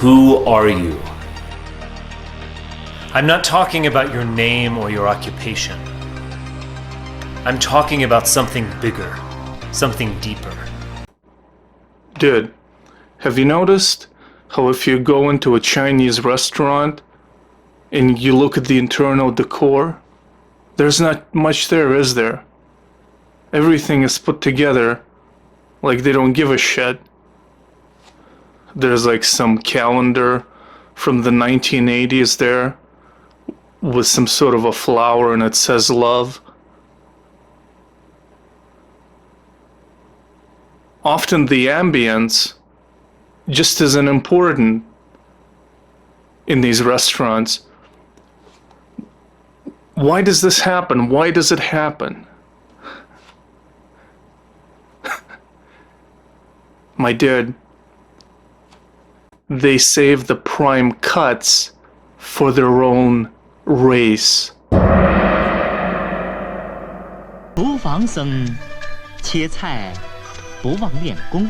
Who are you? I'm not talking about your name or your occupation. I'm talking about something bigger, something deeper. Dude, have you noticed how if you go into a Chinese restaurant and you look at the internal decor, there's not much there, is there? Everything is put together like they don't give a shit. There's like some calendar from the 1980s there with some sort of a flower and it says love. Often the ambience just isn't important in these restaurants. Why does this happen? Why does it happen? My dude, they save the prime cuts for their own race. 厨房生切菜不忘练功。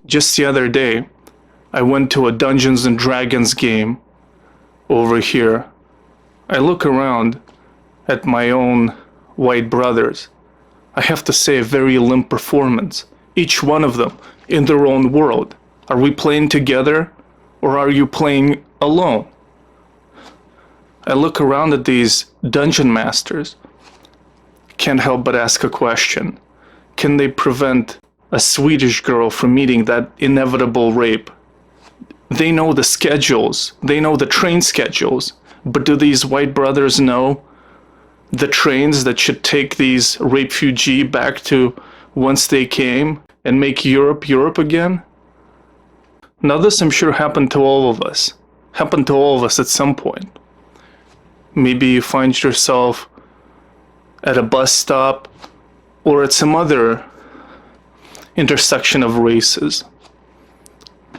Just the other day, I went to a Dungeons and Dragons game over here. I look around at my own white brothers. I have to say, a very limp performance. Each one of them in their own world. Are we playing together or are you playing alone? I look around at these dungeon masters. Can't help but ask a question. Can they prevent a Swedish girl from meeting that inevitable rape? They know the schedules, they know the train schedules, but do these white brothers know the trains that should take these refugees back to whence they came and make Europe Europe again? Now this I'm sure happened to all of us. Happened to all of us at some point. Maybe you find yourself at a bus stop or at some other intersection of races,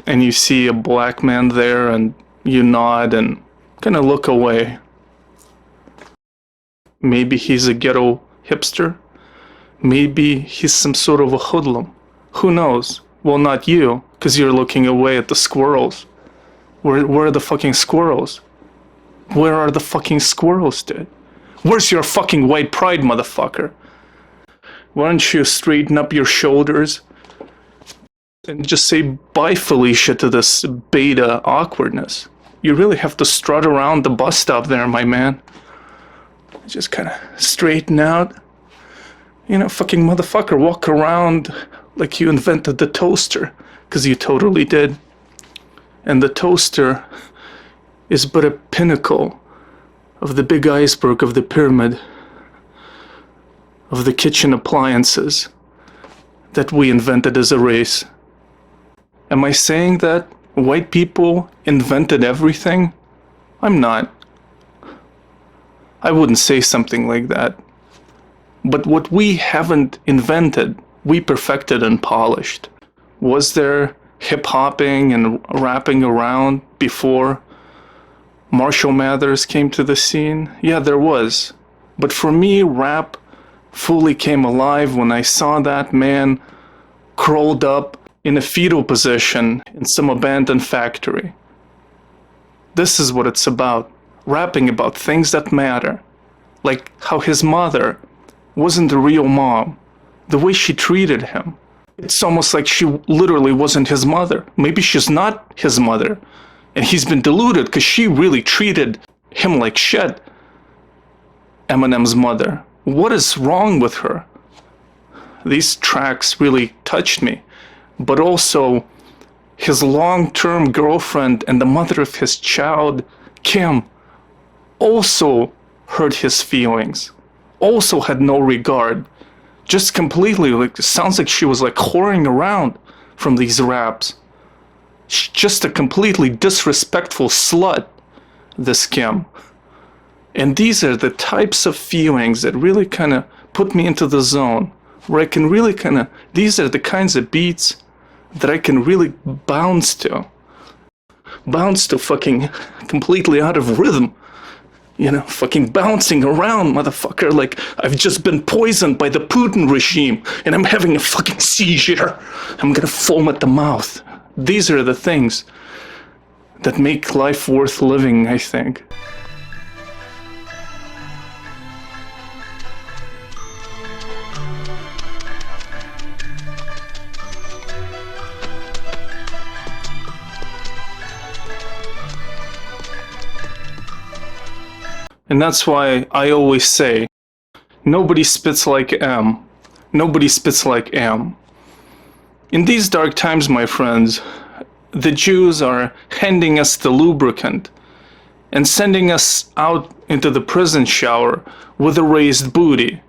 and you see a black man there and you nod and kind of look away. Maybe he's a ghetto hipster. Maybe he's some sort of a hoodlum. Who knows? Well, not you, because you're looking away at the squirrels. Where are the fucking squirrels? Where are the fucking squirrels, dude? Where's your fucking white pride, motherfucker? Why don't you straighten up your shoulders and just say bye, Felicia, to this beta awkwardness? You really have to strut around the bus stop there, my man. Just kind of straighten out. You know, fucking motherfucker, walk around like you invented the toaster, because you totally did. And the toaster is but a pinnacle of the big iceberg of the pyramid of the kitchen appliances that we invented as a race. Am I saying that white people invented everything? I'm not. I wouldn't say something like that. But what we haven't invented, we perfected and polished. Was there hip-hopping and rapping around before Marshall Mathers came to the scene? Yeah, there was. But for me, rap fully came alive when I saw that man curled up in a fetal position in some abandoned factory. This is what it's about. Rapping about things that matter. Like how his mother wasn't the real mom. The way she treated him. It's almost like she literally wasn't his mother. Maybe she's not his mother. And he's been deluded because she really treated him like shit. Eminem's mother. What is wrong with her? These tracks really touched me. But also, his long-term girlfriend and the mother of his child, Kim, also hurt his feelings. Also had no regard. Just completely, like, it sounds like she was like whoring around from these raps. She's just a completely disrespectful slut, this Kim. And these are the types of feelings that really kind of put me into the zone, where I can really kind of, these are the kinds of beats that I can really bounce to fucking completely out of rhythm You know, fucking bouncing around, motherfucker, like I've just been poisoned by the Putin regime and I'm having a fucking seizure. I'm gonna foam at the mouth. These are the things that make life worth living, I think. And that's why I always say, nobody spits like M. Nobody spits like M. In these dark times, my friends, the Jews are handing us the lubricant and sending us out into the prison shower with a raised booty.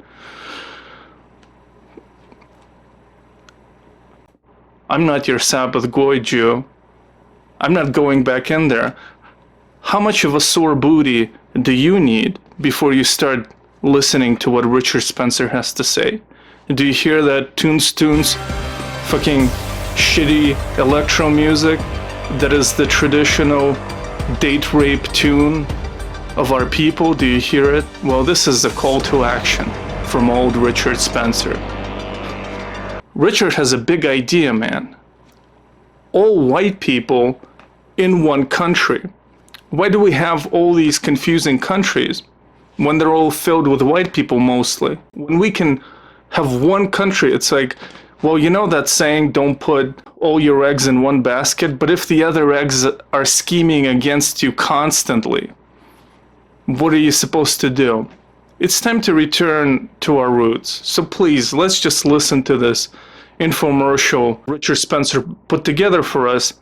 I'm not your Sabbath goy Jew. I'm not going back in there. How much of a sore booty do you need before you start listening to what Richard Spencer has to say? Do you hear that tunes fucking shitty electro music that is the traditional date rape tune of our people? Do you hear it? Well, this is the call to action from old Richard Spencer. Richard has a big idea, man. All white people in one country. Why do we have all these confusing countries when they're all filled with white people mostly? When we can have one country, it's like, well, you know that saying, don't put all your eggs in one basket, but if the other eggs are scheming against you constantly, what are you supposed to do? It's time to return to our roots. So please, let's just listen to this infomercial Richard Spencer put together for us,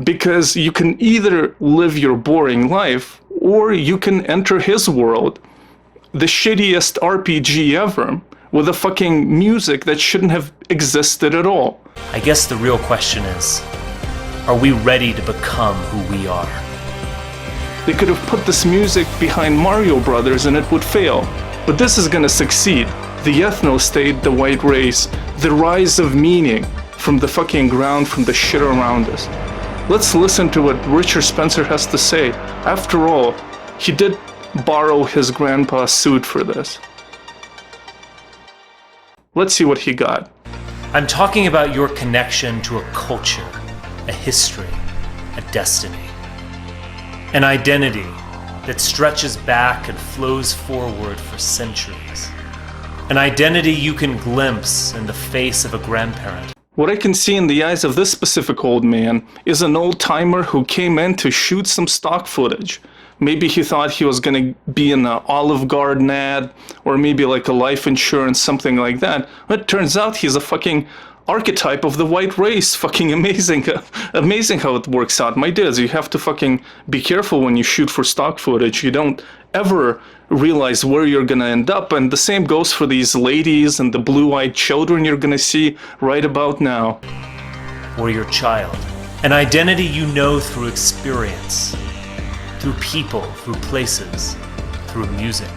because you can either live your boring life or you can enter his world, the shittiest RPG ever, with a fucking music that shouldn't have existed at all. I guess the real question is, are we ready to become who we are? They could have put this music behind Mario Brothers and it would fail. But this is gonna succeed. The ethnostate, the white race, the rise of meaning from the fucking ground, from the shit around us. Let's listen to what Richard Spencer has to say. After all, he did borrow his grandpa's suit for this. Let's see what he got. I'm talking about your connection to a culture, a history, a destiny, an identity that stretches back and flows forward for centuries. An identity you can glimpse in the face of a grandparent. What I can see in the eyes of this specific old man is an old-timer who came in to shoot some stock footage. Maybe he thought he was gonna be in an Olive Garden ad, or maybe like a life insurance, something like that. But it turns out he's a fucking archetype of the white race. Fucking amazing. Amazing how it works out. My dudes, you have to fucking be careful when you shoot for stock footage. You don't ever realize where you're gonna end up, and the same goes for these ladies and the blue-eyed children you're gonna see right about now. Or your child. An identity you know through experience, through people, through places, through music.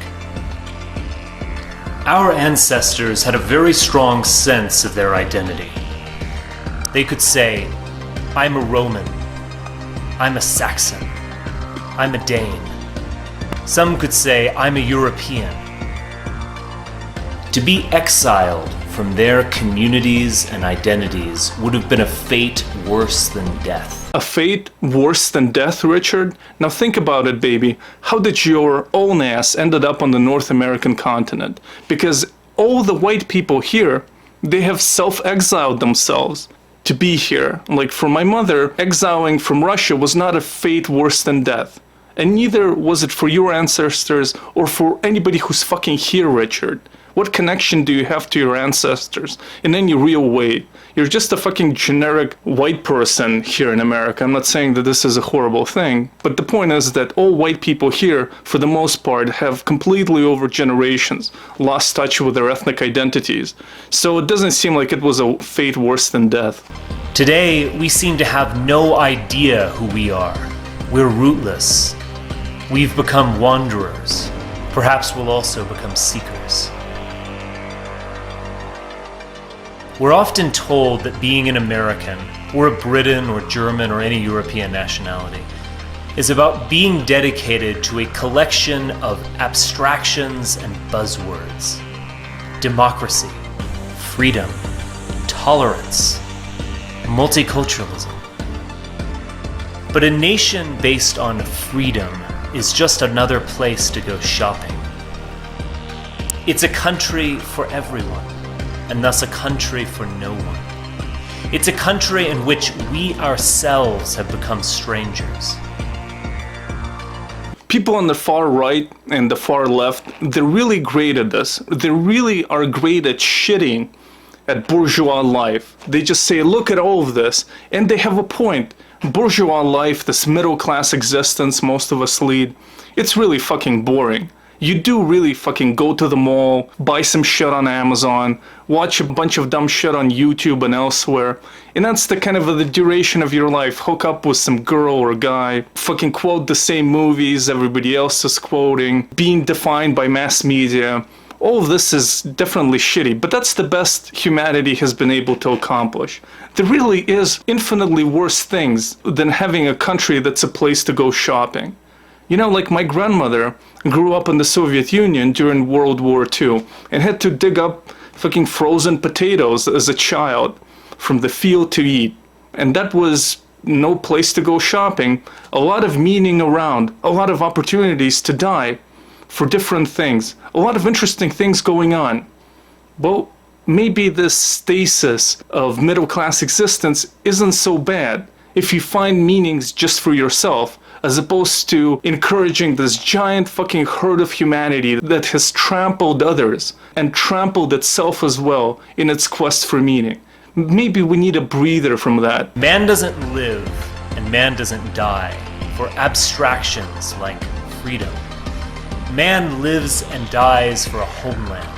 Our ancestors had a very strong sense of their identity. They could say, I'm a Roman, I'm a Saxon, I'm a Dane. Some could say, I'm a European. To be exiled from their communities and identities would have been a fate worse than death. A fate worse than death, Richard? Now think about it, baby. How did your own ass ended up on the North American continent? Because all the white people here, they have self-exiled themselves to be here. Like for my mother, exiling from Russia was not a fate worse than death. And neither was it for your ancestors or for anybody who's fucking here, Richard. What connection do you have to your ancestors in any real way? You're just a fucking generic white person here in America. I'm not saying that this is a horrible thing, but the point is that all white people here, for the most part, have completely over generations lost touch with their ethnic identities. So it doesn't seem like it was a fate worse than death. Today, we seem to have no idea who we are. We're rootless. We've become wanderers. Perhaps we'll also become seekers. We're often told that being an American, or a Briton or German or any European nationality, is about being dedicated to a collection of abstractions and buzzwords. Democracy, freedom, tolerance, multiculturalism. But a nation based on freedom is just another place to go shopping. It's a country for everyone, and thus a country for no one. It's a country in which we ourselves have become strangers. People on the far right and the far left, they're really great at this. They really are great at shitting at bourgeois life. They just say, look at all of this, and they have a point. Bourgeois life, this middle class existence most of us lead, it's really fucking boring. You do really fucking go to the mall, buy some shit on Amazon, watch a bunch of dumb shit on YouTube and elsewhere, and that's the kind of the duration of your life. Hook up with some girl or guy, fucking quote the same movies everybody else is quoting, being defined by mass media. All of this is definitely shitty, but that's the best humanity has been able to accomplish. There really is infinitely worse things than having a country that's a place to go shopping. You know, like my grandmother grew up in the Soviet Union during World War II and had to dig up fucking frozen potatoes as a child from the field to eat. And that was no place to go shopping. A lot of meaning around, a lot of opportunities to die for different things, a lot of interesting things going on. Well, maybe this stasis of middle-class existence isn't so bad if you find meanings just for yourself, as opposed to encouraging this giant fucking herd of humanity that has trampled others and trampled itself as well in its quest for meaning. Maybe we need a breather from that. Man doesn't live and man doesn't die for abstractions like freedom. Man lives and dies for a homeland,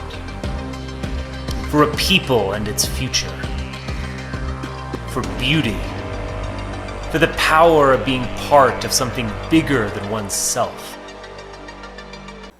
for a people and its future, for beauty, for the power of being part of something bigger than oneself.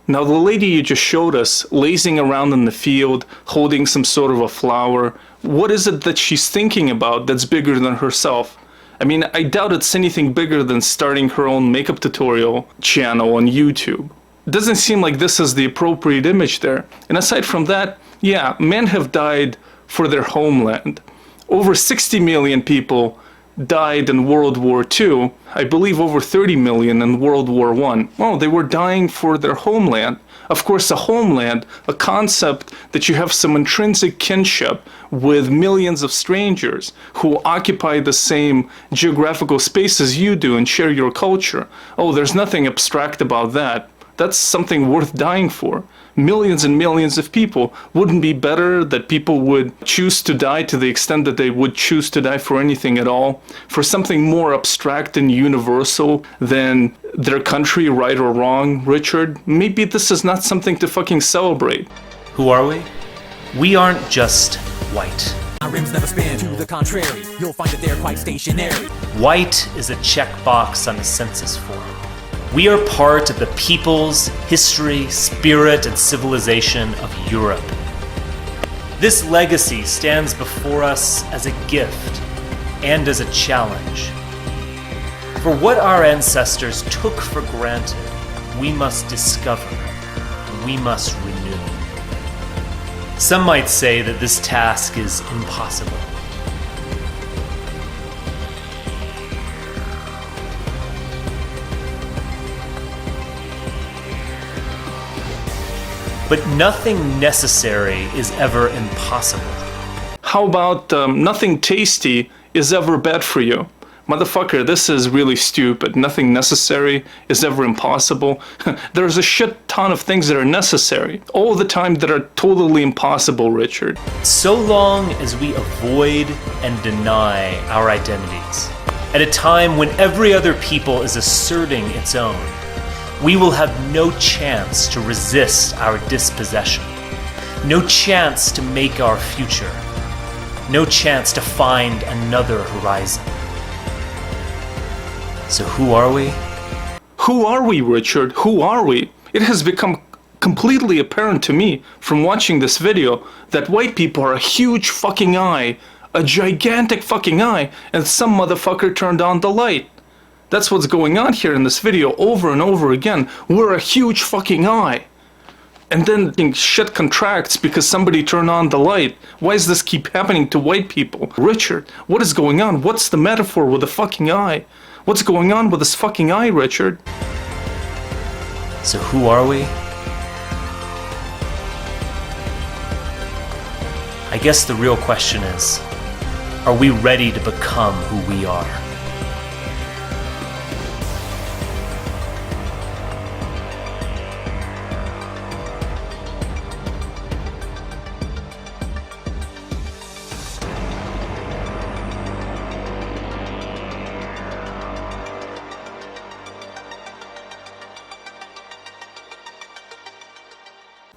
Now the lady you just showed us, lazing around in the field, holding some sort of a flower, what is it that she's thinking about that's bigger than herself? I mean, I doubt it's anything bigger than starting her own makeup tutorial channel on YouTube. It doesn't seem like this is the appropriate image there. And aside from that, yeah, men have died for their homeland. Over 60 million people died in World War II. I believe over 30 million in World War I. Oh, they were dying for their homeland. Of course, a homeland, a concept that you have some intrinsic kinship with millions of strangers who occupy the same geographical space as you do and share your culture. Oh, there's nothing abstract about that. That's something worth dying for. Millions and millions of people. Wouldn't it be better that people would choose to die to the extent that they would choose to die for anything at all? For something more abstract and universal than their country, right or wrong, Richard? Maybe this is not something to fucking celebrate. Who are we? We aren't just white. My rims never spin, to the contrary, you'll find that they're quite stationary. White is a checkbox on a census form. We are part of the peoples, history, spirit, and civilization of Europe. This legacy stands before us as a gift and as a challenge. For what our ancestors took for granted, we must discover, we must renew. Some might say that this task is impossible. But nothing necessary is ever impossible. How about nothing tasty is ever bad for you? Motherfucker, this is really stupid. Nothing necessary is ever impossible. There's a shit ton of things that are necessary all the time that are totally impossible, Richard. So long as we avoid and deny our identities, at a time when every other people is asserting its own, we will have no chance to resist our dispossession, no chance to make our future, no chance to find another horizon. So who are we? Who are we, Richard? Who are we? It has become completely apparent to me from watching this video that white people are a huge fucking eye, a gigantic fucking eye, and some motherfucker turned on the light. That's what's going on here in this video over and over again. We're a huge fucking eye. And then shit contracts because somebody turned on the light. Why does this keep happening to white people? Richard, what is going on? What's the metaphor with the fucking eye? What's going on with this fucking eye, Richard? So who are we? I guess the real question is, are we ready to become who we are?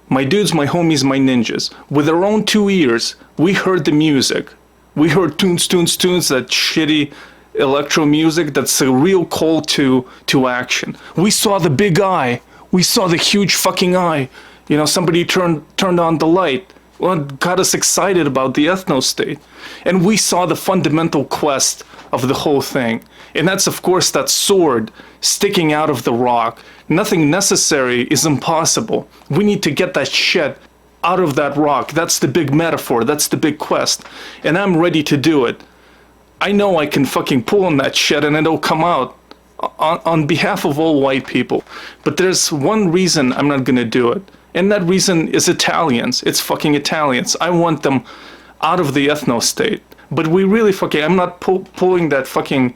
My dudes, my homies, my ninjas. With our own 2 ears, we heard the music. We heard tunes, tunes, tunes, that shitty electro music that's a real call to action. We saw the big eye. We saw the huge fucking eye. You know, somebody turned on the light. Well, it got us excited about the ethnostate. And we saw the fundamental quest of the whole thing. And that's, of course, that sword sticking out of the rock. Nothing necessary is impossible. We need to get that shit out of that rock. That's the big metaphor. That's the big quest. And I'm ready to do it. I know I can fucking pull on that shit and it'll come out on behalf of all white people. But there's one reason I'm not gonna do it. And that reason is Italians. It's fucking Italians. I want them out of the ethnostate. But we really fucking... I'm not pulling that fucking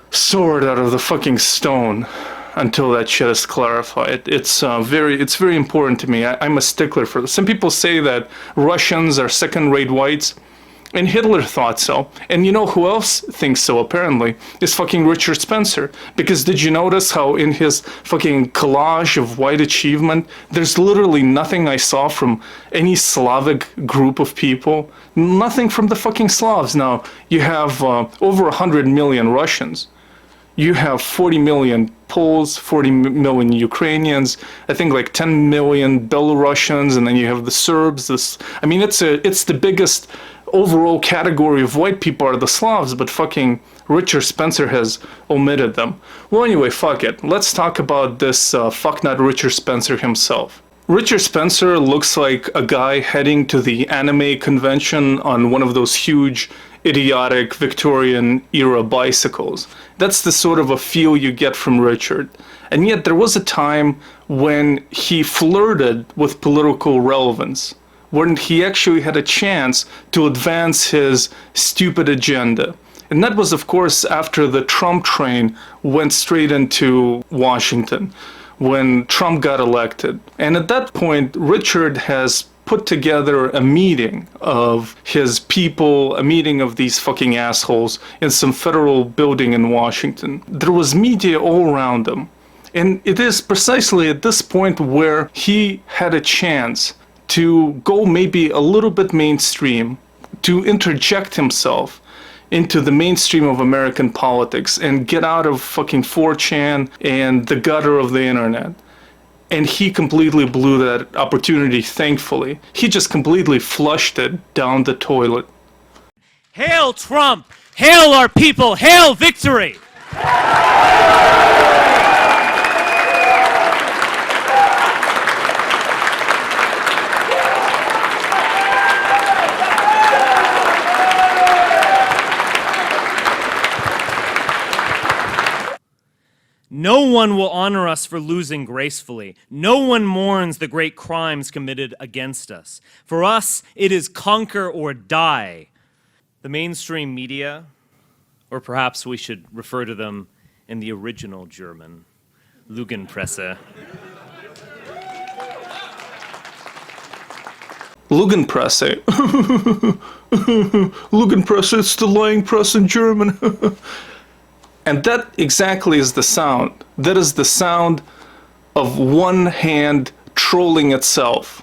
sword out of the fucking stone until that shit is clarified. It's very important to me. I'm a stickler for this. Some people say that Russians are second-rate whites, and Hitler thought so. And you know who else thinks so, apparently, is fucking Richard Spencer. Because did you notice how in his fucking collage of white achievement, there's literally nothing I saw from any Slavic group of people? Nothing from the fucking Slavs. Now, you have over 100 million Russians. You have 40 million Poles, 40 million Ukrainians, I think like 10 million Belarusians, and then you have the Serbs. I mean, it's the biggest overall category of white people are the Slavs, but fucking Richard Spencer has omitted them. Well, anyway, fuck it. Let's talk about this fucknut Richard Spencer himself. Richard Spencer looks like a guy heading to the anime convention on one of those huge, idiotic Victorian-era bicycles. That's the sort of a feel you get from Richard. And yet there was a time when he flirted with political relevance, when he actually had a chance to advance his stupid agenda. And that was, of course, after the Trump train went straight into Washington, when Trump got elected. And at that point, Richard has put together a meeting of his people, a meeting of these fucking assholes in some federal building in Washington. There was media all around him. And it is precisely at this point where he had a chance to go maybe a little bit mainstream, to interject himself into the mainstream of American politics and get out of fucking 4chan and the gutter of the internet. And he completely blew that opportunity, thankfully. He just completely flushed it down the toilet. Hail Trump! Hail our people! Hail victory! No one will honor us for losing gracefully. No one mourns the great crimes committed against us. For us, it is conquer or die. The mainstream media, or perhaps we should refer to them in the original German, Lügenpresse. Lügenpresse. Lügenpresse, it's the lying press in German. And that exactly is the sound. That is the sound of one hand trolling itself.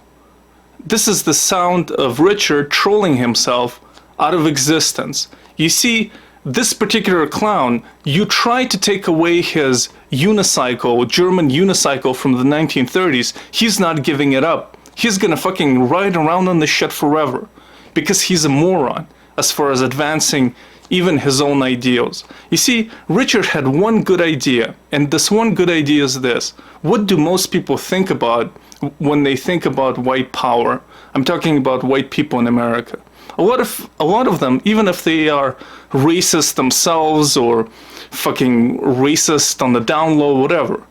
This is the sound of Richard trolling himself out of existence. You see, this particular clown, you try to take away his unicycle, German unicycle from the 1930s, he's not giving it up. He's gonna fucking ride around on this shit forever. Because he's a moron as far as advancing even his own ideals. You see, Richard had one good idea, and this one good idea is this. What do most people think about when they think about white power? I'm talking about white people in America. A lot of them, even if they are racist themselves or fucking racist on the down low, whatever,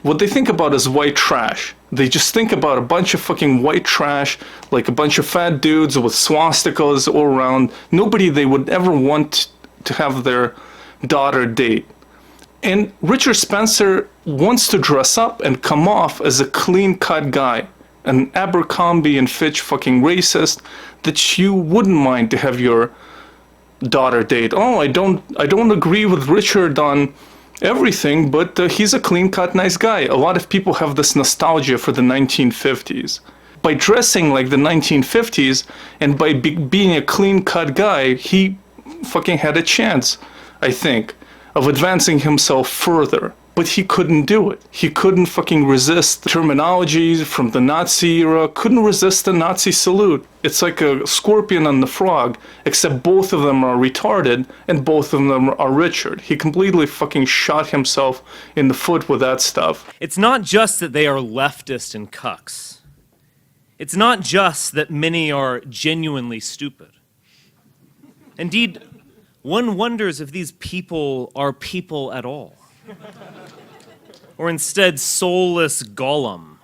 what they think about is white trash. They just think about a bunch of fucking white trash, like a bunch of fat dudes with swastikas all around. Nobody they would ever want to have their daughter date. And Richard Spencer wants to dress up and come off as a clean-cut guy, an Abercrombie and Fitch fucking racist that you wouldn't mind to have your daughter date. Oh, I don't agree with Richard on everything, but he's a clean-cut, nice guy. A lot of people have this nostalgia for the 1950s. By dressing like the 1950s and by being a clean-cut guy, he fucking had a chance, I think, of advancing himself further. But he couldn't do it. He couldn't fucking resist terminology from the Nazi era, couldn't resist the Nazi salute. It's like a scorpion and the frog, except both of them are retarded and both of them are Richard. He completely fucking shot himself in the foot with that stuff. It's not just that they are leftist and cucks. It's not just that many are genuinely stupid. Indeed, one wonders if these people are people at all. Or instead soulless golem,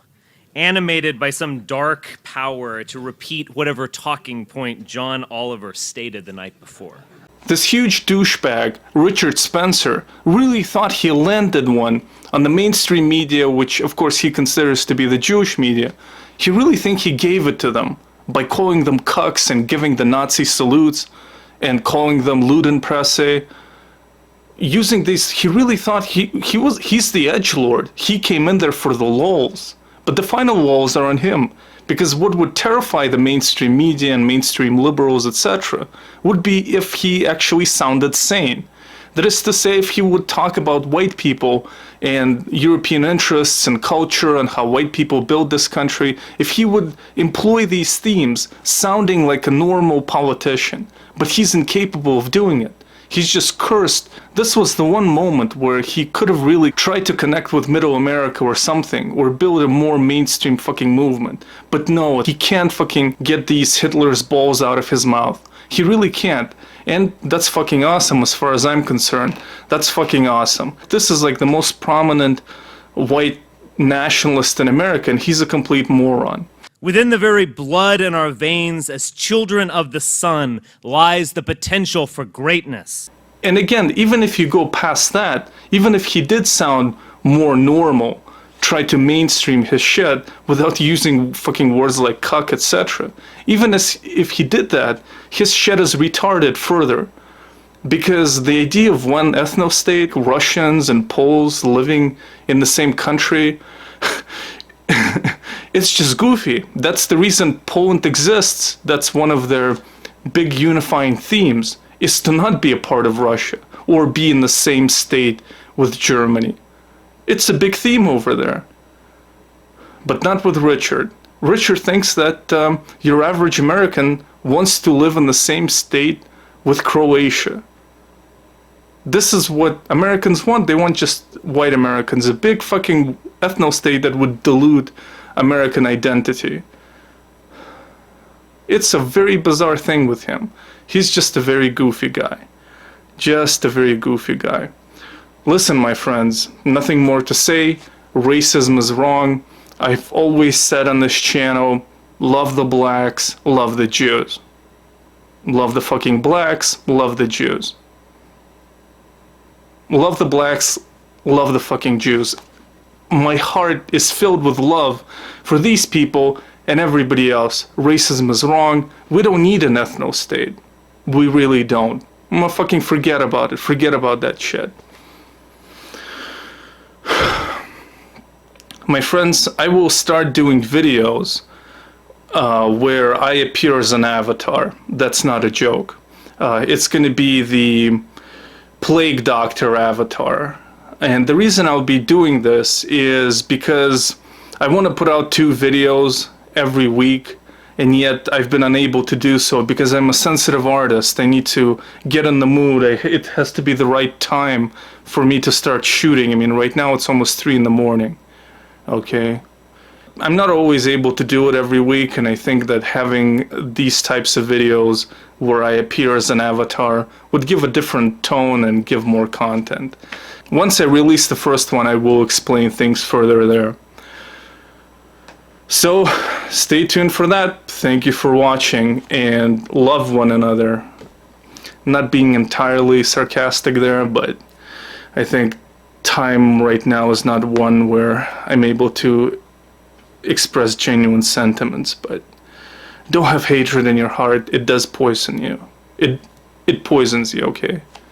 animated by some dark power to repeat whatever talking point John Oliver stated the night before. This huge douchebag, Richard Spencer, really thought he landed one on the mainstream media, which of course he considers to be the Jewish media. He really thinks he gave it to them by calling them cucks and giving the Nazi salutes and calling them Ludenpresse. Using these, he really thought he's the edgelord. He came in there for the lulz. But the final lulz are on him, because what would terrify the mainstream media and mainstream liberals, etc., would be if he actually sounded sane. That is to say, if he would talk about white people and European interests and culture and how white people build this country, if he would employ these themes sounding like a normal politician. But he's incapable of doing it. He's just cursed. This was the one moment where he could have really tried to connect with Middle America or something, or build a more mainstream fucking movement. But no, he can't fucking get these Hitler's balls out of his mouth. He really can't. And that's fucking awesome as far as I'm concerned. That's fucking awesome. This is like the most prominent white nationalist in America, and he's a complete moron. Within the very blood in our veins as children of the sun lies the potential for greatness. And again, even if you go past that, even if he did sound more normal, try to mainstream his shit without using fucking words like cuck, etc. Even if he did that, his shit is retarded further. Because the idea of one ethnostate, Russians and Poles living in the same country, it's just goofy. That's the reason Poland exists. That's one of their big unifying themes, is to not be a part of Russia or be in the same state with Germany. It's a big theme over there. But not with Richard. Richard thinks that your average American wants to live in the same state with Croatia. This is what Americans want. They want just white Americans, a big fucking ethnostate that would dilute American identity. It's a very bizarre thing with him. He's just a very goofy guy. Just a very goofy guy. Listen, my friends, nothing more to say. Racism is wrong. I've always said on this channel, love the blacks, love the Jews. Love the fucking blacks, love the Jews. Love the blacks, love the fucking Jews. My heart is filled with love for these people and everybody else. Racism is wrong. We don't need an ethno-state. We really don't. I'm gonna fucking forget about it. Forget about that shit. My friends, I will start doing videos where I appear as an avatar. That's not a joke. It's gonna be the Plague Doctor avatar. And the reason I'll be doing this is because I want to put out 2 videos every week, and yet I've been unable to do so because I'm a sensitive artist. I need to get in the mood. It has to be the right time for me to start shooting. I mean, right now it's almost 3 in the morning. Okay. I'm not always able to do it every week, and I think that having these types of videos where I appear as an avatar would give a different tone and give more content. Once I release the first one, I will explain things further there. So, stay tuned for that. Thank you for watching, and love one another. Not being entirely sarcastic there, but I think time right now is not one where I'm able to express genuine sentiments, but don't have hatred in your heart. It does poison you. It poisons you, okay?